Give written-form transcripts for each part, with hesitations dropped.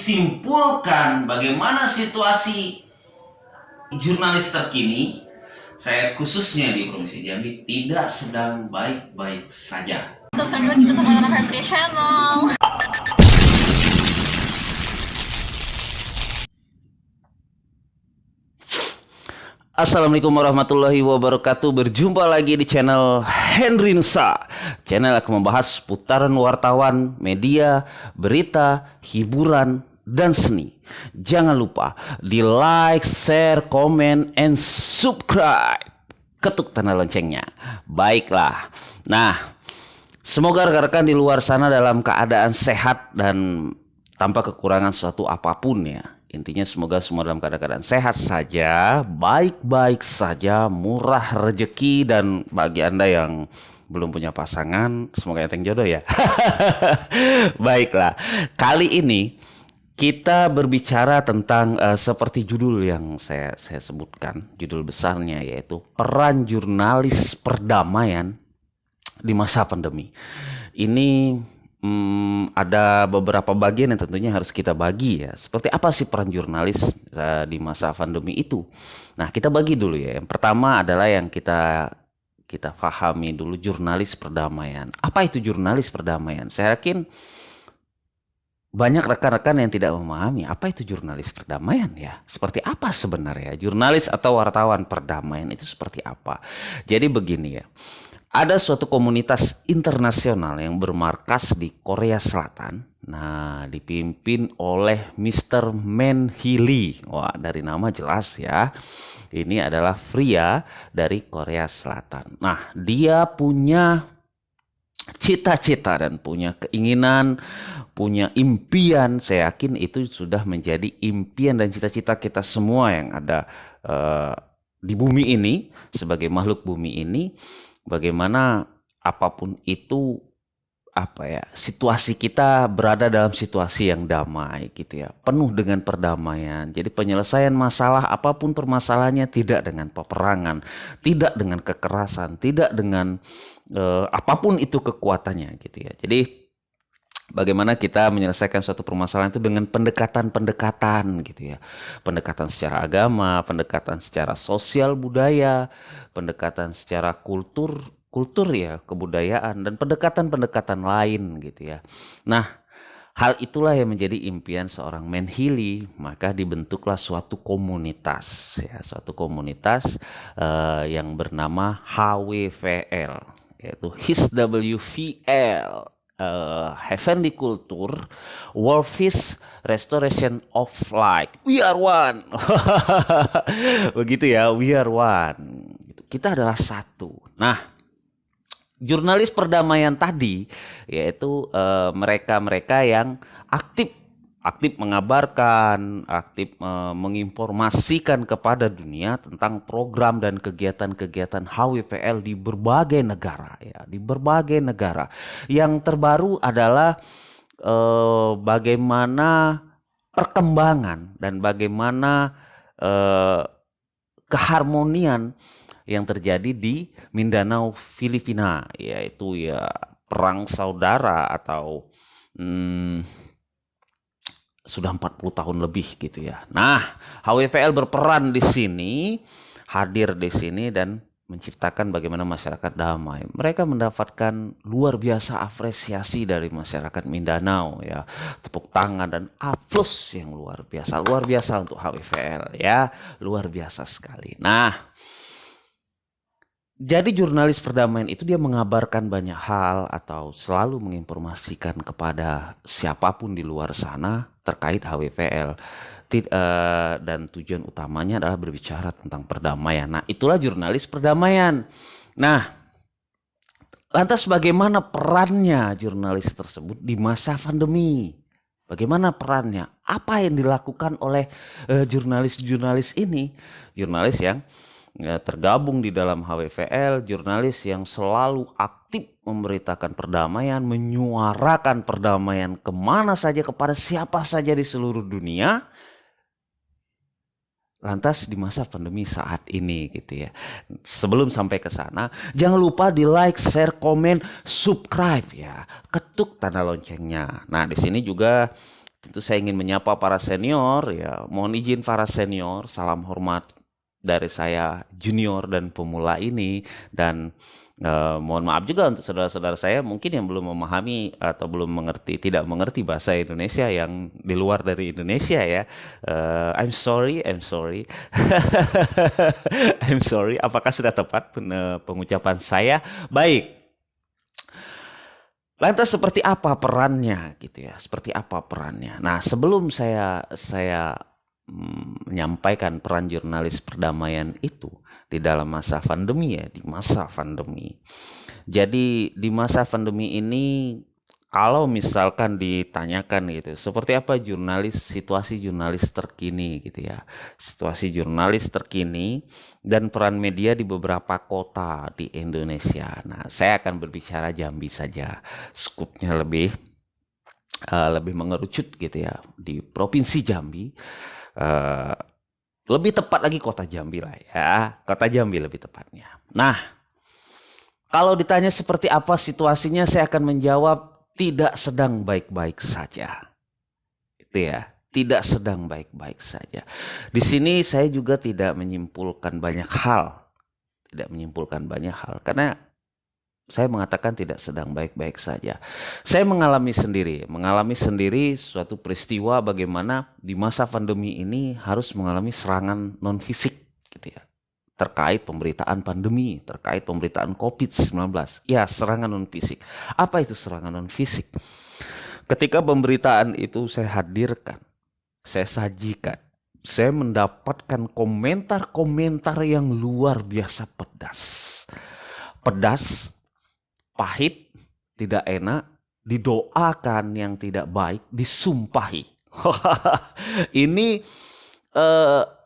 disimpulkan bagaimana situasi jurnalis terkini, saya khususnya di Provinsi Jambi tidak sedang baik-baik saja. Subscribe kita sama Family Channel. Assalamualaikum warahmatullahi wabarakatuh. Berjumpa lagi di channel Henry Nusa. Channel akan membahas putaran wartawan, media, berita, hiburan, dan seni. Jangan lupa di like, share, komen, and subscribe. Ketuk tanda loncengnya. Baiklah. Nah, semoga rekan-rekan di luar sana dalam keadaan sehat dan tanpa kekurangan suatu apapun ya. Intinya semoga semua dalam keadaan sehat saja, baik-baik saja, murah rezeki, dan bagi Anda yang belum punya pasangan, semoga enteng jodoh ya. Baiklah, kali ini kita berbicara tentang seperti judul yang saya sebutkan, judul besarnya yaitu peran jurnalis perdamaian di masa pandemi. Ini ada beberapa bagian yang tentunya harus kita bagi ya. Seperti apa sih peran jurnalis di masa pandemi itu? Nah, kita bagi dulu ya. Yang pertama adalah yang kita pahami dulu, jurnalis perdamaian. Apa itu jurnalis perdamaian? Saya yakin banyak rekan-rekan yang tidak memahami apa itu jurnalis perdamaian ya. Seperti apa sebenarnya jurnalis atau wartawan perdamaian itu seperti apa? Jadi begini ya. Ada suatu komunitas internasional yang bermarkas di Korea Selatan. Nah, dipimpin oleh Mr. Man Hee. Wah, dari nama jelas ya. Ini adalah pria dari Korea Selatan. Nah, dia punya cita-cita dan punya keinginan, punya impian. Saya yakin itu sudah menjadi impian dan cita-cita kita semua yang ada di bumi ini, sebagai makhluk bumi ini. Bagaimana apapun itu, situasi kita berada dalam situasi yang damai gitu ya, penuh dengan perdamaian. Jadi penyelesaian masalah apapun permasalahannya tidak dengan peperangan, tidak dengan kekerasan, tidak dengan apapun itu kekuatannya gitu ya. Jadi bagaimana kita menyelesaikan suatu permasalahan itu dengan pendekatan-pendekatan gitu ya. Pendekatan secara agama, pendekatan secara sosial budaya, pendekatan secara kultur ya, kebudayaan, dan pendekatan-pendekatan lain gitu ya. Nah, hal itulah yang menjadi impian seorang Man Hee. Maka dibentuklah suatu komunitas ya, yang bernama HWVL, yaitu HISWVL. Heavenly Culture, World Peace, Restoration of Light. We are one. Begitu ya, we are one. Kita adalah satu. Nah, jurnalis perdamaian tadi yaitu mereka-mereka yang aktif mengabarkan, aktif menginformasikan kepada dunia tentang program dan kegiatan-kegiatan HWVL di berbagai negara ya, di berbagai negara. Yang terbaru adalah bagaimana perkembangan dan bagaimana keharmonian yang terjadi di Mindanao, Filipina, yaitu ya perang saudara atau sudah 40 tahun lebih gitu ya. Nah, HWVL berperan di sini, hadir di sini dan menciptakan bagaimana masyarakat damai. Mereka mendapatkan luar biasa apresiasi dari masyarakat Mindanao ya. Tepuk tangan dan aplaus yang luar biasa untuk HWVL ya. Luar biasa sekali. Nah, jadi jurnalis perdamaian itu dia mengabarkan banyak hal atau selalu menginformasikan kepada siapapun di luar sana terkait HWVL. Dan tujuan utamanya adalah berbicara tentang perdamaian. Nah, itulah jurnalis perdamaian. Nah, lantas bagaimana perannya jurnalis tersebut di masa pandemi? Bagaimana perannya? Apa yang dilakukan oleh jurnalis-jurnalis ini? Jurnalis yang tergabung di dalam HWVL, jurnalis yang selalu aktif memberitakan perdamaian, menyuarakan perdamaian kemana saja, kepada siapa saja di seluruh dunia. Lantas di masa pandemi saat ini gitu ya. Sebelum sampai ke sana, jangan lupa di like, share, komen, subscribe ya. Ketuk tanda loncengnya. Nah, di sini juga Itu saya ingin menyapa para senior, ya mohon izin para senior, salam hormat dari saya junior dan pemula ini, dan mohon maaf juga untuk saudara-saudara saya mungkin yang belum memahami atau belum mengerti, tidak mengerti bahasa Indonesia yang di luar dari Indonesia ya. I'm sorry, I'm sorry. I'm sorry. Apakah sudah tepat pengucapan saya? Baik. Lantas seperti apa perannya gitu ya? Seperti apa perannya? Nah, sebelum saya menyampaikan peran jurnalis perdamaian itu di dalam masa pandemi ya, di masa pandemi. Jadi di masa pandemi ini kalau misalkan ditanyakan gitu, seperti apa situasi jurnalis terkini gitu ya. Situasi jurnalis terkini dan peran media di beberapa kota di Indonesia. Nah, saya akan berbicara Jambi saja. Skupnya lebih mengerucut gitu ya, di Provinsi Jambi. Lebih tepat lagi kota Jambi lah ya. Kota Jambi lebih tepatnya. Nah, kalau ditanya seperti apa situasinya, saya akan menjawab tidak sedang baik-baik saja. Itu ya, tidak sedang baik-baik saja. Di sini saya juga tidak menyimpulkan banyak hal. Tidak menyimpulkan banyak hal. Karena saya mengatakan tidak sedang baik-baik saja. Saya mengalami sendiri suatu peristiwa bagaimana di masa pandemi ini harus mengalami serangan non-fisik gitu ya. Terkait pemberitaan pandemi, terkait pemberitaan COVID-19. Ya, serangan non-fisik. Apa itu serangan non-fisik? Ketika pemberitaan itu saya hadirkan, saya sajikan, saya mendapatkan komentar-komentar yang luar biasa pedas. Pedas, pahit, tidak enak, didoakan yang tidak baik, disumpahi.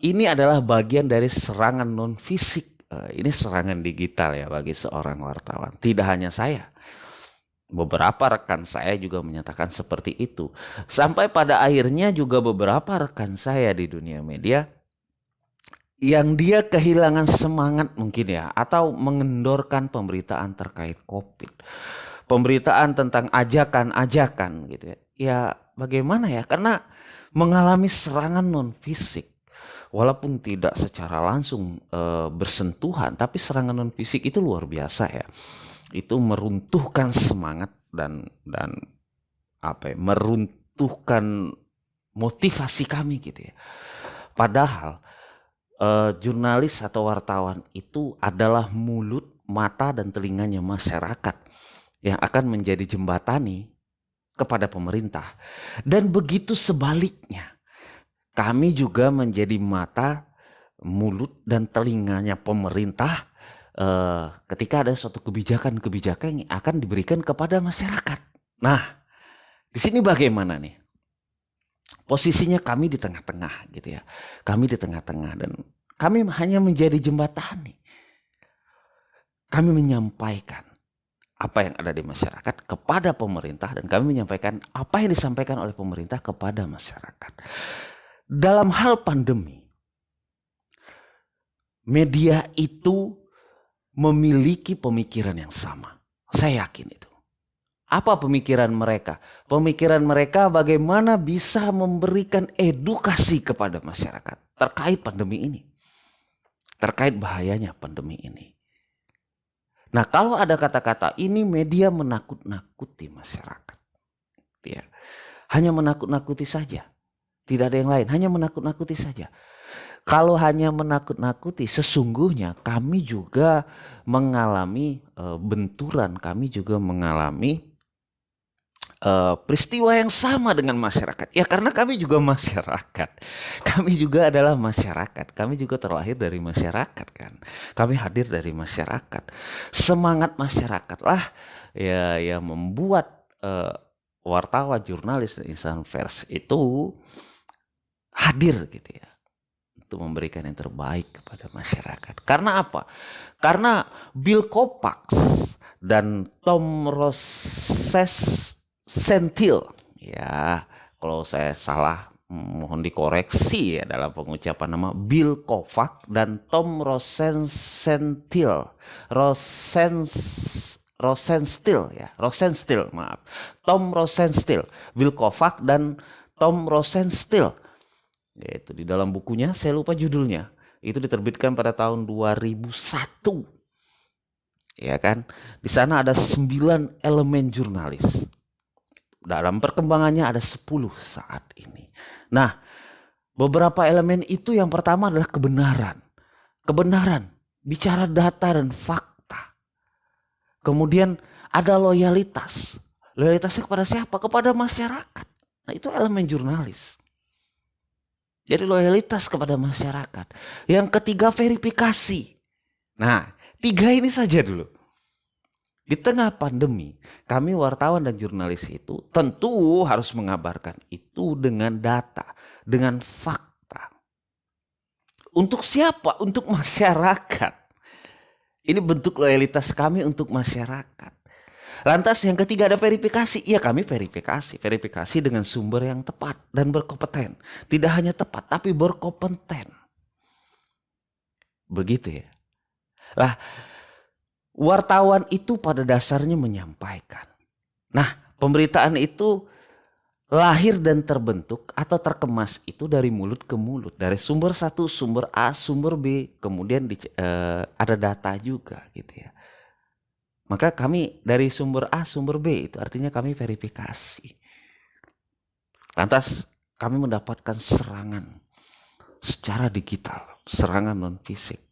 Ini adalah bagian dari serangan non-fisik. Ini serangan digital ya bagi seorang wartawan. Tidak hanya saya. Beberapa rekan saya juga menyatakan seperti itu. Sampai pada akhirnya juga beberapa rekan saya di dunia media yang dia kehilangan semangat mungkin ya, atau mengendorkan pemberitaan terkait COVID. Pemberitaan tentang ajakan-ajakan gitu ya. Ya bagaimana ya, karena mengalami serangan non-fisik. Walaupun tidak secara langsung bersentuhan, tapi serangan non-fisik itu luar biasa ya. Itu meruntuhkan semangat dan meruntuhkan motivasi kami gitu ya. Padahal jurnalis atau wartawan itu adalah mulut, mata dan telinganya masyarakat yang akan menjadi jembatani kepada pemerintah. Dan begitu sebaliknya, kami juga menjadi mata, mulut dan telinganya pemerintah ketika ada suatu kebijakan-kebijakan yang akan diberikan kepada masyarakat. Nah, di sini bagaimana nih? Posisinya kami di tengah-tengah gitu ya. Kami di tengah-tengah dan kami hanya menjadi jembatani. Kami menyampaikan apa yang ada di masyarakat kepada pemerintah dan kami menyampaikan apa yang disampaikan oleh pemerintah kepada masyarakat. Dalam hal pandemi, media itu memiliki pemikiran yang sama. Saya yakin itu. Apa pemikiran mereka? Pemikiran mereka bagaimana bisa memberikan edukasi kepada masyarakat terkait pandemi ini. Terkait bahayanya pandemi ini. Nah, kalau ada kata-kata ini media menakut-nakuti masyarakat. Ya. Hanya menakut-nakuti saja. Tidak ada yang lain, hanya menakut-nakuti saja. Kalau hanya menakut-nakuti, sesungguhnya kami juga mengalami benturan, kami juga mengalami peristiwa yang sama dengan masyarakat. Ya karena kami juga masyarakat. Kami juga adalah masyarakat. Kami juga terlahir dari masyarakat kan. Kami hadir dari masyarakat. Semangat masyarakatlah ya yang membuat wartawan, jurnalis dan insan pers itu hadir gitu ya. Untuk memberikan yang terbaik kepada masyarakat. Karena apa? Karena Bill Kovacs dan Tom Rosenstiel, ya kalau saya salah mohon dikoreksi ya dalam pengucapan nama Bill Kovacs dan Tom Rosenstiel, Tom Rosenstiel, Bill Kovacs dan Tom Rosenstiel. Yaitu di dalam bukunya, saya lupa judulnya. Itu diterbitkan pada tahun 2001. Ya kan? Di sana ada 9 elemen jurnalis. Dalam perkembangannya ada 10 saat ini. Nah, beberapa elemen itu yang pertama adalah kebenaran. Kebenaran, bicara data dan fakta. Kemudian ada loyalitas. Loyalitasnya kepada siapa? Kepada masyarakat. Nah, itu elemen jurnalis. Jadi loyalitas kepada masyarakat. Yang ketiga verifikasi. Nah, 3 ini saja dulu. Di tengah pandemi, kami wartawan dan jurnalis itu tentu harus mengabarkan itu dengan data, dengan fakta. Untuk siapa? Untuk masyarakat. Ini bentuk loyalitas kami untuk masyarakat. Lantas yang ketiga ada verifikasi. Iya, kami verifikasi. Verifikasi dengan sumber yang tepat dan berkompeten. Tidak hanya tepat, tapi berkompeten. Begitu ya. Lah, wartawan itu pada dasarnya menyampaikan. Nah, pemberitaan itu lahir dan terbentuk atau terkemas itu dari mulut ke mulut. Dari sumber satu, sumber A, sumber B. Kemudian ada data juga gitu ya. Maka kami dari sumber A, sumber B itu artinya kami verifikasi. Lantas kami mendapatkan serangan secara digital, serangan non fisik.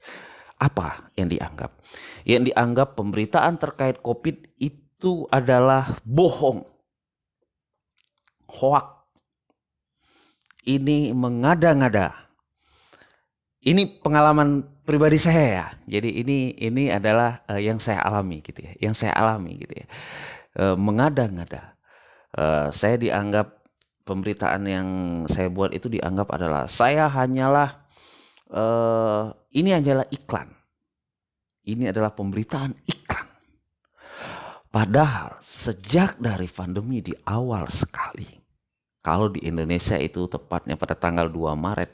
Apa yang dianggap? Yang dianggap pemberitaan terkait COVID itu adalah bohong, hoak. Ini mengada-ngada. Ini pengalaman pribadi saya ya. Jadi ini adalah yang saya alami gitu ya. Yang saya alami gitu ya. Mengada-ngada. Saya dianggap pemberitaan yang saya buat itu dianggap adalah saya hanyalah ini adalah iklan. Ini adalah pemberitaan iklan. Padahal sejak dari pandemi di awal sekali. Kalau di Indonesia itu tepatnya pada tanggal 2 Maret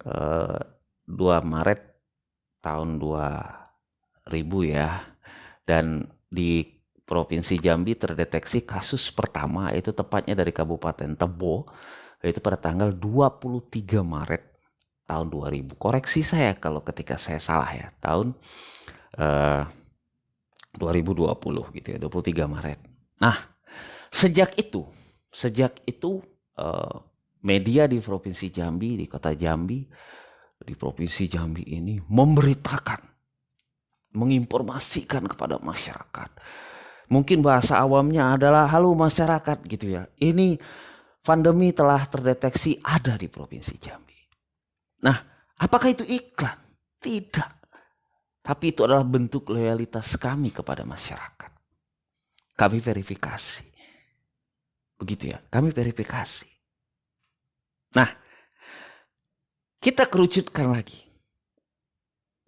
2 Maret tahun 2000 ya. Dan di Provinsi Jambi terdeteksi kasus pertama itu tepatnya dari Kabupaten Tebo. Itu pada tanggal 23 Maret tahun 2000. Koreksi saya kalau ketika saya salah ya. Tahun 2020 gitu ya, 23 Maret. Nah, sejak itu media di Provinsi Jambi, di Kota Jambi, di Provinsi Jambi ini memberitakan, menginformasikan kepada masyarakat. Mungkin bahasa awamnya adalah halo masyarakat gitu ya. Ini pandemi telah terdeteksi ada di Provinsi Jambi. Nah, apakah itu iklan? Tidak. Tapi itu adalah bentuk loyalitas kami kepada masyarakat. Kami verifikasi. Begitu ya, kami verifikasi. Nah, kita kerucutkan lagi.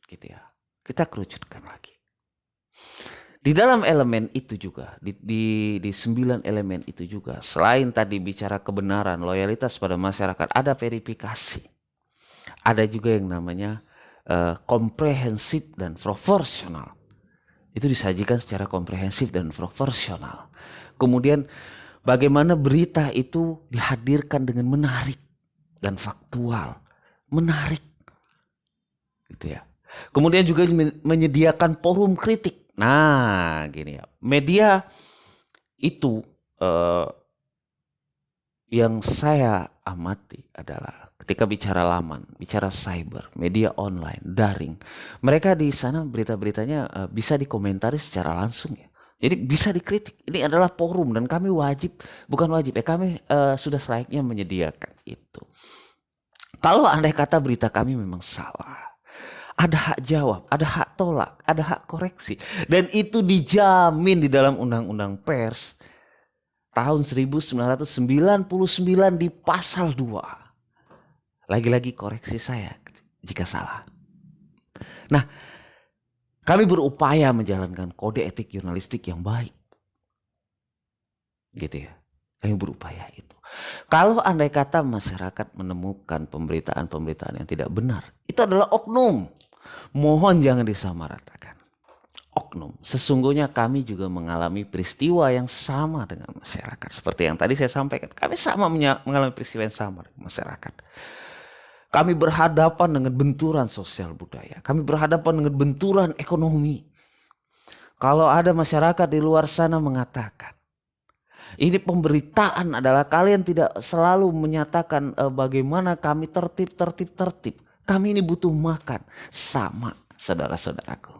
Gitu ya. Kita kerucutkan lagi. Di dalam elemen itu juga, di 9 elemen itu juga, selain tadi bicara kebenaran, loyalitas pada masyarakat, ada verifikasi. Ada juga yang namanya komprehensif dan proporsional. Itu disajikan secara komprehensif dan proporsional. Kemudian bagaimana berita itu dihadirkan dengan menarik dan faktual. Menarik. Gitu ya. Kemudian juga menyediakan forum kritik. Nah, gini ya. Media itu yang saya amati adalah ketika bicara laman, bicara cyber, media online, daring. Mereka di sana berita-beritanya bisa dikomentari secara langsung ya. Jadi bisa dikritik. Ini adalah forum dan kami wajib, bukan wajib ya, kami sudah selayaknya menyediakan itu. Kalau andai kata berita kami memang salah, ada hak jawab, ada hak tolak, ada hak koreksi. Dan itu dijamin di dalam Undang-Undang Pers tahun 1999 di pasal 2. Lagi-lagi koreksi saya jika salah. Nah, kami berupaya menjalankan kode etik jurnalistik yang baik. Gitu ya. Kami berupaya itu. Kalau andai kata masyarakat menemukan pemberitaan-pemberitaan yang tidak benar, itu adalah oknum. Mohon jangan disamaratakan. oknum. Sesungguhnya kami juga mengalami peristiwa yang sama dengan masyarakat. Seperti yang tadi saya sampaikan, kami sama mengalami peristiwa yang sama dengan masyarakat. Kami berhadapan dengan benturan sosial budaya. Kami berhadapan dengan benturan ekonomi. Kalau ada masyarakat di luar sana mengatakan, ini pemberitaan adalah kalian tidak selalu menyatakan bagaimana kami tertib. Kami ini butuh makan. Sama, saudara-saudaraku.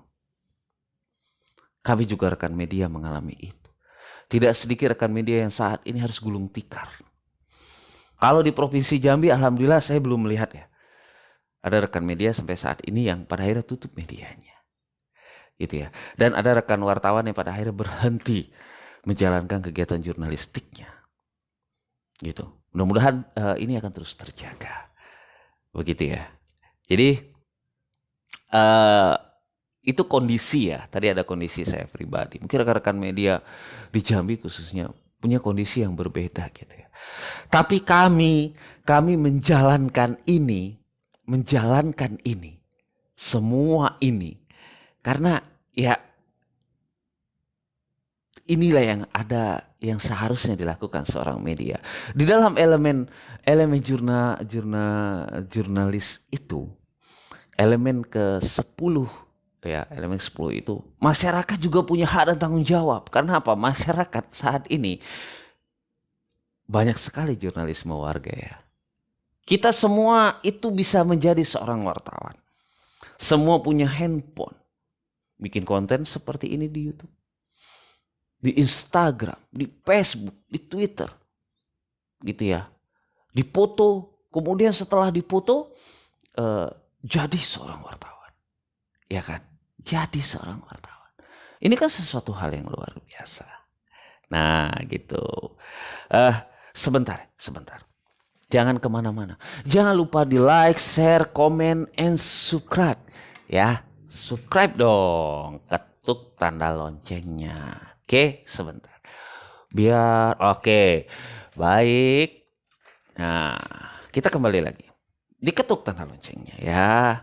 Kami juga rekan media mengalami itu. Tidak sedikit rekan media yang saat ini harus gulung tikar. Kalau di Provinsi Jambi, alhamdulillah saya belum melihat ya. Ada rekan media sampai saat ini yang pada akhirnya tutup medianya. Gitu ya. Dan ada rekan wartawan yang pada akhirnya berhenti menjalankan kegiatan jurnalistiknya. Gitu. Mudah-mudahan ini akan terus terjaga. Begitu ya. Jadi itu kondisi ya. Tadi ada kondisi saya pribadi. Mungkin rekan-rekan media di Jambi khususnya punya kondisi yang berbeda gitu ya. Tapi kami menjalankan ini, semua ini karena ya inilah yang ada yang seharusnya dilakukan seorang media. Di dalam elemen jurnalis itu, elemen ke-10 ya, elemen 10 itu masyarakat juga punya hak dan tanggung jawab. Karena apa? Masyarakat saat ini banyak sekali jurnalisme warga ya. Kita semua itu bisa menjadi seorang wartawan. Semua punya handphone. Bikin konten seperti ini di YouTube. Di Instagram, di Facebook, di Twitter. Gitu ya. Dipoto, kemudian setelah dipoto jadi seorang wartawan. Ya kan? Jadi seorang wartawan. Ini kan sesuatu hal yang luar biasa. Nah gitu. Sebentar. Jangan kemana-mana. Jangan lupa di like, share, komen, and subscribe. Ya, subscribe dong. Ketuk tanda loncengnya. Oke, sebentar. Oke. Baik. Nah, kita kembali lagi. Diketuk tanda loncengnya ya.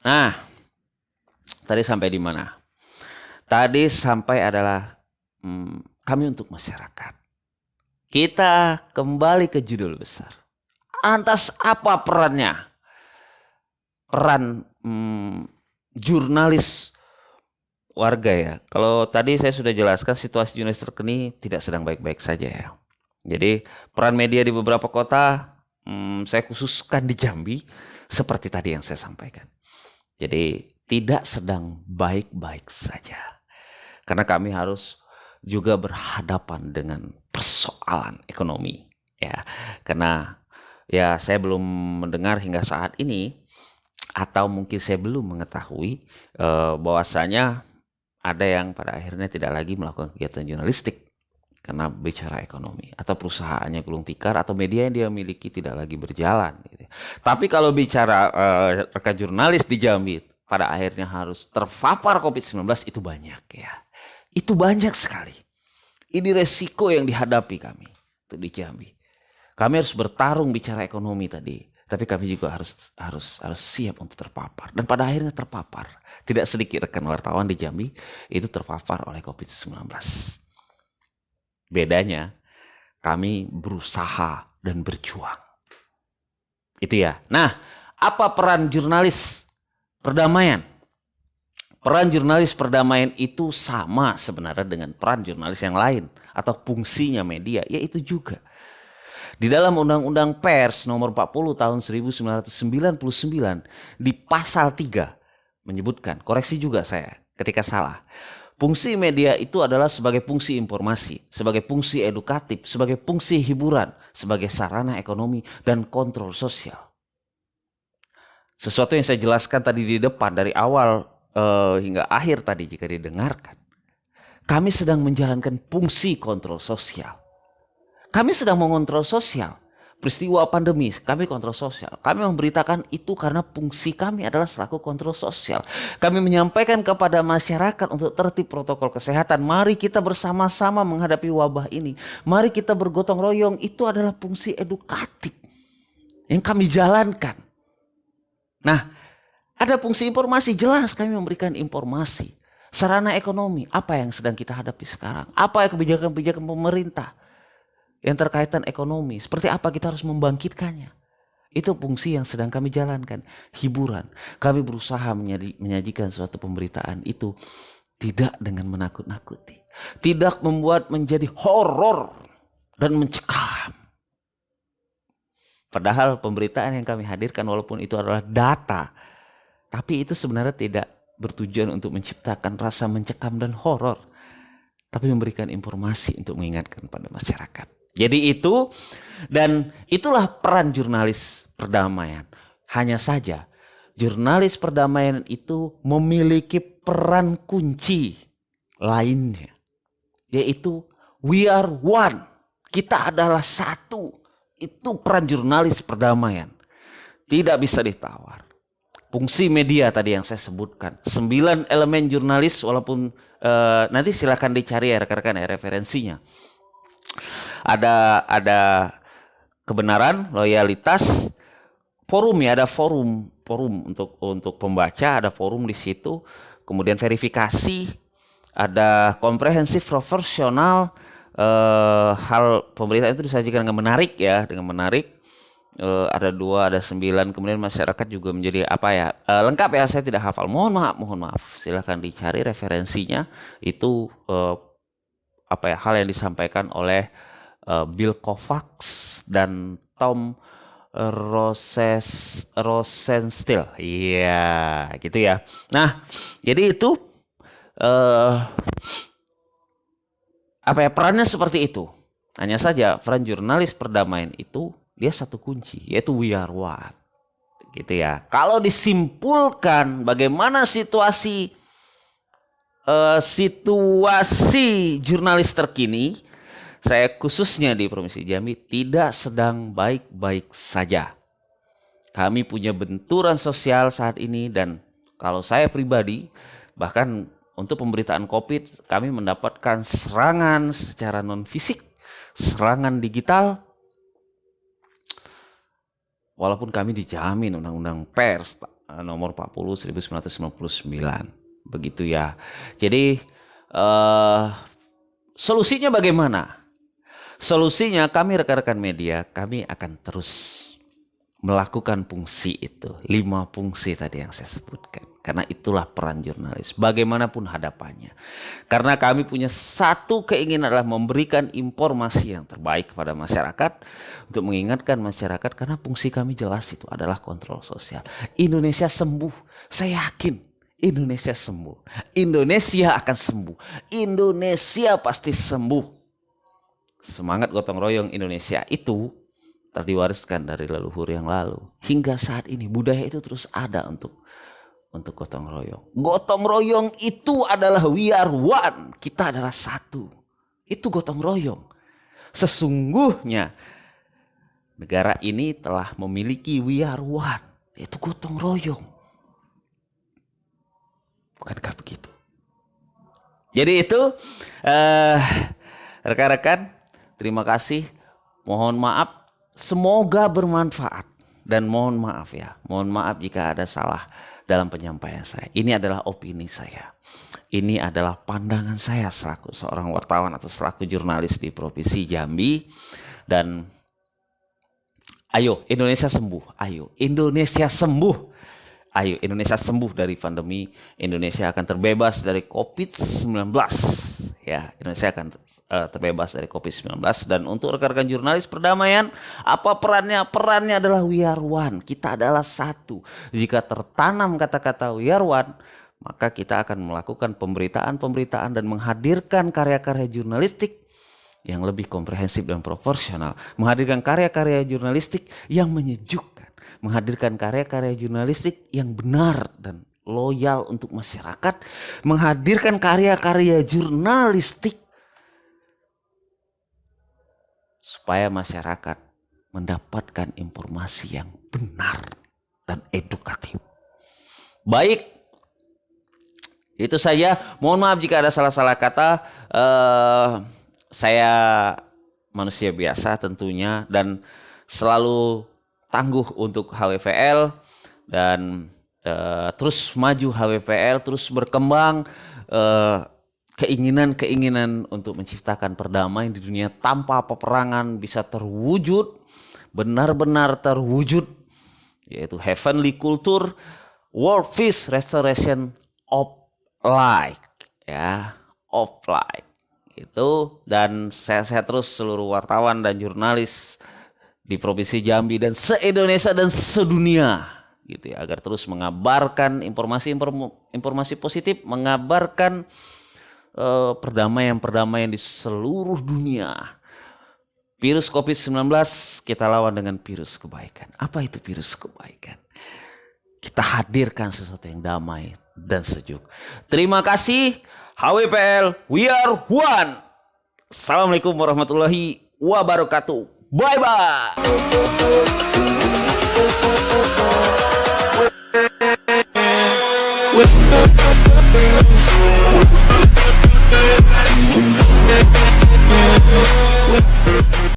Nah, tadi sampai di mana? Tadi sampai adalah kami untuk masyarakat. Kita kembali ke judul besar. Lantas apa perannya? Peran jurnalis warga ya. Kalau tadi saya sudah jelaskan situasi jurnalis terkini tidak sedang baik-baik saja ya. Jadi peran media di beberapa kota saya khususkan di Jambi seperti tadi yang saya sampaikan. Jadi tidak sedang baik-baik saja. Karena kami harus juga berhadapan dengan persoalan ekonomi ya. Karena ya saya belum mendengar hingga saat ini atau mungkin saya belum mengetahui bahwasanya ada yang pada akhirnya tidak lagi melakukan kegiatan jurnalistik karena bicara ekonomi atau perusahaannya gulung tikar atau media yang dia miliki tidak lagi berjalan gitu. Tapi kalau bicara rekan jurnalis di Jambi pada akhirnya harus terpapar COVID-19 itu banyak ya. Itu banyak sekali. Ini resiko yang dihadapi kami untuk di Jambi. Kami harus bertarung bicara ekonomi tadi, tapi kami juga harus siap untuk terpapar. Dan pada akhirnya terpapar. Tidak sedikit rekan wartawan di Jambi itu terpapar oleh COVID-19. Bedanya kami berusaha dan berjuang. Itu ya. Nah, apa peran jurnalis perdamaian? Peran jurnalis perdamaian itu sama sebenarnya dengan peran jurnalis yang lain atau fungsinya media, yaitu juga. Di dalam Undang-Undang Pers nomor 40 tahun 1999 di pasal 3 menyebutkan, koreksi juga saya ketika salah. Fungsi media itu adalah sebagai fungsi informasi, sebagai fungsi edukatif, sebagai fungsi hiburan, sebagai sarana ekonomi dan kontrol sosial. Sesuatu yang saya jelaskan tadi di depan dari awal hingga akhir tadi jika didengarkan. Kami sedang menjalankan fungsi kontrol sosial. Kami sedang mengontrol sosial. Peristiwa pandemi, kami kontrol sosial. Kami memberitakan itu karena fungsi kami adalah selaku kontrol sosial. Kami menyampaikan kepada masyarakat untuk tertib protokol kesehatan. Mari kita bersama-sama menghadapi wabah ini. Mari kita bergotong royong. Itu adalah fungsi edukatif yang kami jalankan. Nah, ada fungsi informasi, jelas kami memberikan informasi. Sarana ekonomi, apa yang sedang kita hadapi sekarang? Apa kebijakan-kebijakan pemerintah yang terkaitan ekonomi? Seperti apa kita harus membangkitkannya? Itu fungsi yang sedang kami jalankan. Hiburan. Kami berusaha menyajikan suatu pemberitaan itu tidak dengan menakut-nakuti. Tidak membuat menjadi horor dan mencekam. Padahal pemberitaan yang kami hadirkan walaupun itu adalah data, tapi itu sebenarnya tidak bertujuan untuk menciptakan rasa mencekam dan horor, tapi memberikan informasi untuk mengingatkan pada masyarakat. Jadi itu, dan itulah peran jurnalis perdamaian. Hanya saja jurnalis perdamaian itu memiliki peran kunci lainnya, yaitu we are one. Kita adalah satu. Itu peran jurnalis perdamaian. Tidak bisa ditawar. Fungsi media tadi yang saya sebutkan. 9 elemen jurnalis, walaupun nanti silakan dicari ya rekan-rekan ya referensinya. Ada kebenaran, loyalitas, forum ya, ada forum untuk pembaca, ada forum di situ. Kemudian verifikasi, ada komprehensif, profesional, hal pemberitaan itu disajikan dengan menarik ya, dengan menarik. Ada 2, ada 9, kemudian masyarakat juga menjadi apa ya, lengkap ya, saya tidak hafal, mohon maaf, silahkan dicari referensinya. Itu apa ya, hal yang disampaikan oleh Bill Kovacs dan Tom Rosenstiel, iya gitu ya. Nah jadi itu apa ya, perannya seperti itu. Hanya saja peran jurnalis perdamaian itu dia satu kunci, yaitu we are one. Gitu ya. Kalau disimpulkan bagaimana situasi jurnalis terkini, saya khususnya di Provinsi Jambi tidak sedang baik-baik saja. Kami punya benturan sosial saat ini, dan kalau saya pribadi bahkan untuk pemberitaan COVID kami mendapatkan serangan secara non fisik, serangan digital. Walaupun kami dijamin Undang-Undang Pers nomor 40 1999, begitu ya. Jadi solusinya bagaimana? Solusinya kami rekan-rekan media, kami akan terus melakukan fungsi itu, 5 fungsi tadi yang saya sebutkan. Karena itulah peran jurnalis, bagaimanapun hadapannya. Karena kami punya satu keinginan adalah memberikan informasi yang terbaik kepada masyarakat, untuk mengingatkan masyarakat, karena fungsi kami jelas itu adalah kontrol sosial. Indonesia sembuh, saya yakin Indonesia sembuh. Indonesia akan sembuh. Indonesia pasti sembuh. Semangat gotong royong Indonesia itu telah diwariskan dari leluhur yang lalu. Hingga saat ini budaya itu terus ada untuk gotong royong. Gotong royong itu adalah we are one. Kita adalah satu. Itu gotong royong. Sesungguhnya negara ini telah memiliki we are one. Itu gotong royong. Bukankah begitu? Jadi itu rekan-rekan, terima kasih. Mohon maaf, semoga bermanfaat. Dan mohon maaf ya, mohon maaf jika ada salah dalam penyampaian saya. Ini adalah opini saya. Ini adalah pandangan saya selaku seorang wartawan atau selaku jurnalis di Provinsi Jambi. Dan ayo Indonesia sembuh, ayo Indonesia sembuh. Ayo Indonesia sembuh dari pandemi. Indonesia akan terbebas dari COVID-19. Ya, Indonesia akan terbebas dari COVID-19. Dan untuk rekan-rekan jurnalis perdamaian, apa perannya? Perannya adalah we are one. Kita adalah satu. Jika tertanam kata-kata we are one, maka kita akan melakukan pemberitaan-pemberitaan dan menghadirkan karya-karya jurnalistik yang lebih komprehensif dan proporsional. Menghadirkan karya-karya jurnalistik yang menyejukkan. Menghadirkan karya-karya jurnalistik yang benar dan loyal untuk masyarakat. Menghadirkan karya-karya jurnalistik supaya masyarakat mendapatkan informasi yang benar dan edukatif. Baik, itu saja. Mohon maaf jika ada salah-salah kata. Saya manusia biasa tentunya, dan selalu tangguh untuk HWVL, dan terus maju HWVL, terus berkembang. eh, keinginan-keinginan untuk menciptakan perdamaian di dunia tanpa peperangan bisa terwujud, benar-benar terwujud, yaitu heavenly culture, world peace, restoration of light, ya, of light. Itu, dan saya terus seluruh wartawan dan jurnalis di Provinsi Jambi dan se-Indonesia dan sedunia gitu ya, agar terus mengabarkan informasi positif, mengabarkan perdamaian di seluruh dunia. Virus COVID-19 kita lawan dengan virus kebaikan. Apa itu virus kebaikan? Kita hadirkan sesuatu yang damai dan sejuk. Terima kasih HWPL, we are one. Assalamualaikum warahmatullahi wabarakatuh. Bye bye.